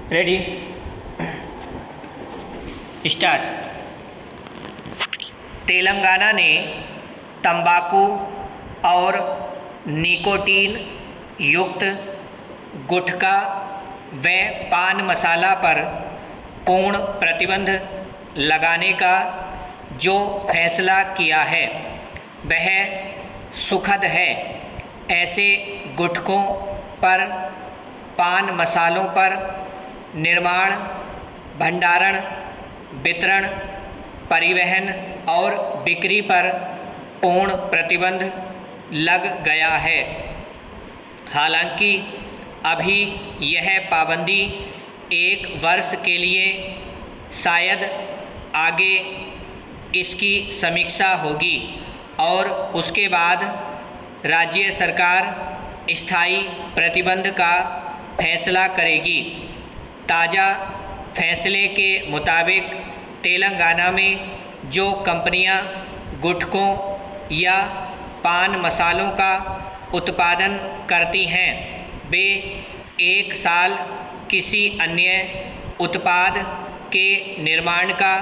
Ready start. Telangana ने तंबाकू और निकोटीन युक्त गुटखा व पान मसाला पर पूर्ण प्रतिबंध लगाने का जो फैसला किया है वह सुखद है। ऐसे गुटखों पर, पान मसालों पर निर्माण, भंडारण, वितरण, परिवहन और बिक्री पर पूर्ण प्रतिबंध लग गया है। हालांकि अभी यह पाबंदी 1 वर्ष के लिए, शायद आगे इसकी समीक्षा होगी और उसके बाद राज्य सरकार स्थायी प्रतिबंध का फैसला करेगी। ताज़ा फैसले के मुताबिक तेलंगाना में जो कंपनियां गुटखों या पान मसालों का उत्पादन करती हैं वे 1 साल किसी अन्य उत्पाद के निर्माण का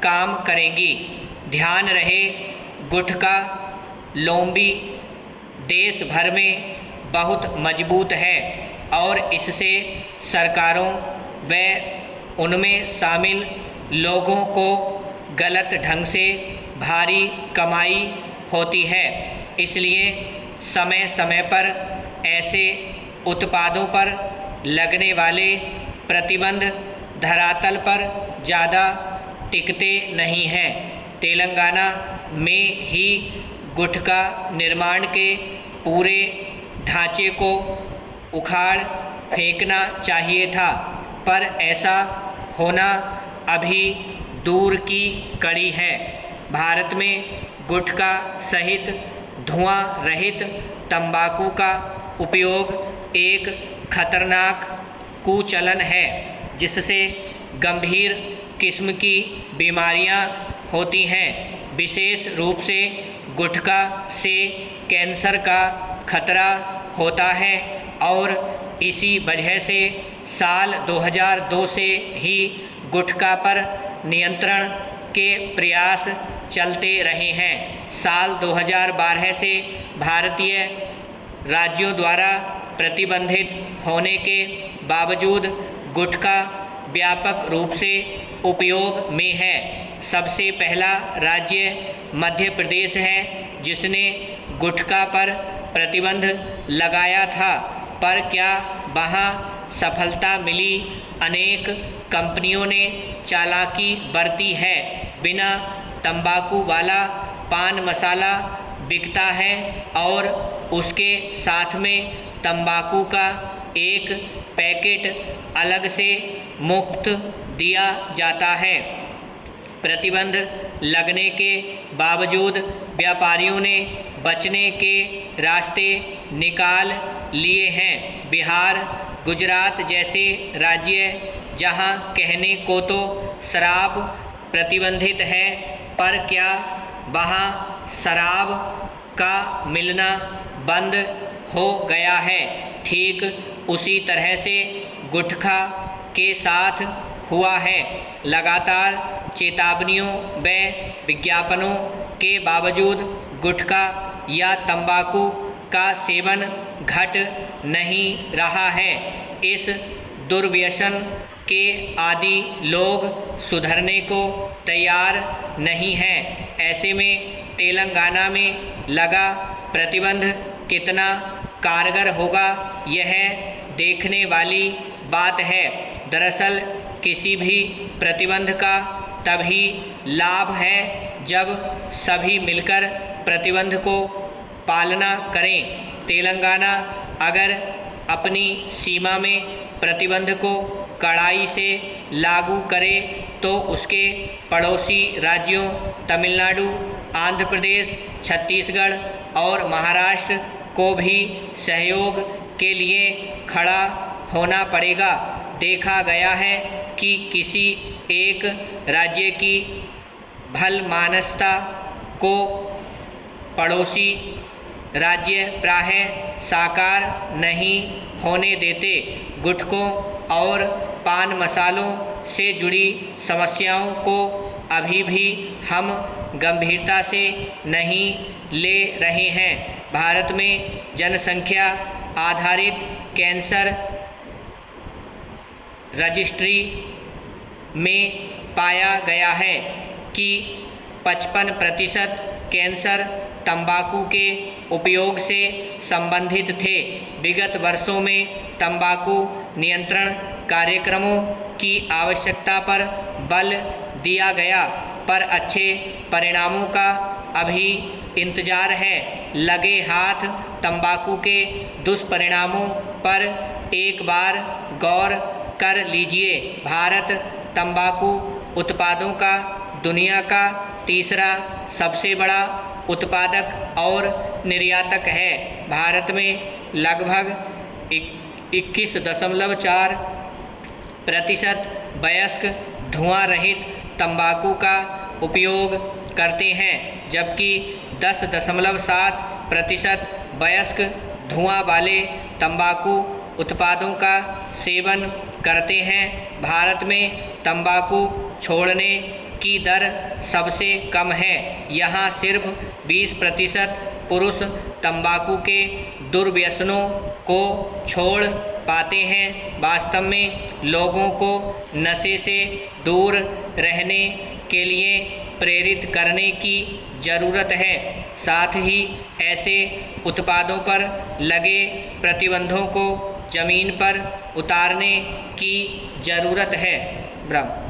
काम करेंगी। ध्यान रहे, गुटखा लॉबी देश भर में बहुत मजबूत है और इससे सरकारों व उनमें शामिल लोगों को गलत ढंग से भारी कमाई होती है। इसलिए समय समय पर ऐसे उत्पादों पर लगने वाले प्रतिबंध धरातल पर ज़्यादा टिकते नहीं हैं। तेलंगाना में ही गुटखा निर्माण के पूरे ढांचे को उखाड़ फेंकना चाहिए था, पर ऐसा होना अभी दूर की कड़ी है। भारत में गुटखा सहित धुआं रहित तंबाकू का उपयोग एक खतरनाक कुचलन है जिससे गंभीर किस्म की बीमारियां होती हैं। विशेष रूप से गुटखा से कैंसर का खतरा होता है और इसी वजह से साल 2002 से ही गुटखा पर नियंत्रण के प्रयास चलते रहे हैं। साल 2012 से भारतीय राज्यों द्वारा प्रतिबंधित होने के बावजूद गुटखा व्यापक रूप से उपयोग में है। सबसे पहला राज्य मध्य प्रदेश है जिसने गुटखा पर प्रतिबंध लगाया था, पर क्या वहाँ सफलता मिली? अनेक कंपनियों ने चालाकी बरती है। बिना तंबाकू वाला पान मसाला बिकता है और उसके साथ में तंबाकू का एक पैकेट अलग से मुफ्त दिया जाता है। प्रतिबंध लगने के बावजूद व्यापारियों ने बचने के रास्ते निकाल लिए हैं। बिहार, गुजरात जैसे राज्य जहां कहने को तो शराब प्रतिबंधित है, पर क्या वहां शराब का मिलना बंद हो गया है? ठीक उसी तरह से गुटखा के साथ हुआ है। लगातार चेतावनियों व विज्ञापनों के बावजूद गुटखा या तंबाकू का सेवन घट नहीं रहा है। इस दुर्व्यसन के आदी लोग सुधरने को तैयार नहीं हैं। ऐसे में तेलंगाना में लगा प्रतिबंध कितना कारगर होगा, यह देखने वाली बात है। दरअसल किसी भी प्रतिबंध का तभी लाभ है जब सभी मिलकर प्रतिबंध को पालना करें। तेलंगाना अगर अपनी सीमा में प्रतिबंध को कड़ाई से लागू करे तो उसके पड़ोसी राज्यों तमिलनाडु, आंध्र प्रदेश, छत्तीसगढ़ और महाराष्ट्र को भी सहयोग के लिए खड़ा होना पड़ेगा। देखा गया है कि किसी एक राज्य की भलमानसता को पड़ोसी राज्य प्रायः साकार नहीं होने देते। गुटखों और पान मसालों से जुड़ी समस्याओं को अभी भी हम गंभीरता से नहीं ले रहे हैं। भारत में जनसंख्या आधारित कैंसर रजिस्ट्री में पाया गया है कि 55% कैंसर तंबाकू के उपयोग से संबंधित थे। विगत वर्षों में तंबाकू नियंत्रण कार्यक्रमों की आवश्यकता पर बल दिया गया, पर अच्छे परिणामों का अभी इंतजार है। लगे हाथ तंबाकू के दुष्परिणामों पर एक बार गौर कर लीजिए। भारत तंबाकू उत्पादों का दुनिया का तीसरा सबसे बड़ा उत्पादक और निर्यातक है। भारत में लगभग 21.4% वयस्क धुआं रहित तंबाकू का उपयोग करते हैं, जबकि 10.7% वयस्क धुआं वाले तंबाकू उत्पादों का सेवन करते हैं। भारत में तंबाकू छोड़ने की दर सबसे कम है। यहाँ सिर्फ 20% पुरुष तंबाकू के दुर्व्यसनों को छोड़ पाते हैं। वास्तव में लोगों को नशे से दूर रहने के लिए प्रेरित करने की ज़रूरत है। साथ ही ऐसे उत्पादों पर लगे प्रतिबंधों को ज़मीन पर उतारने की ज़रूरत है। ब्रह्म।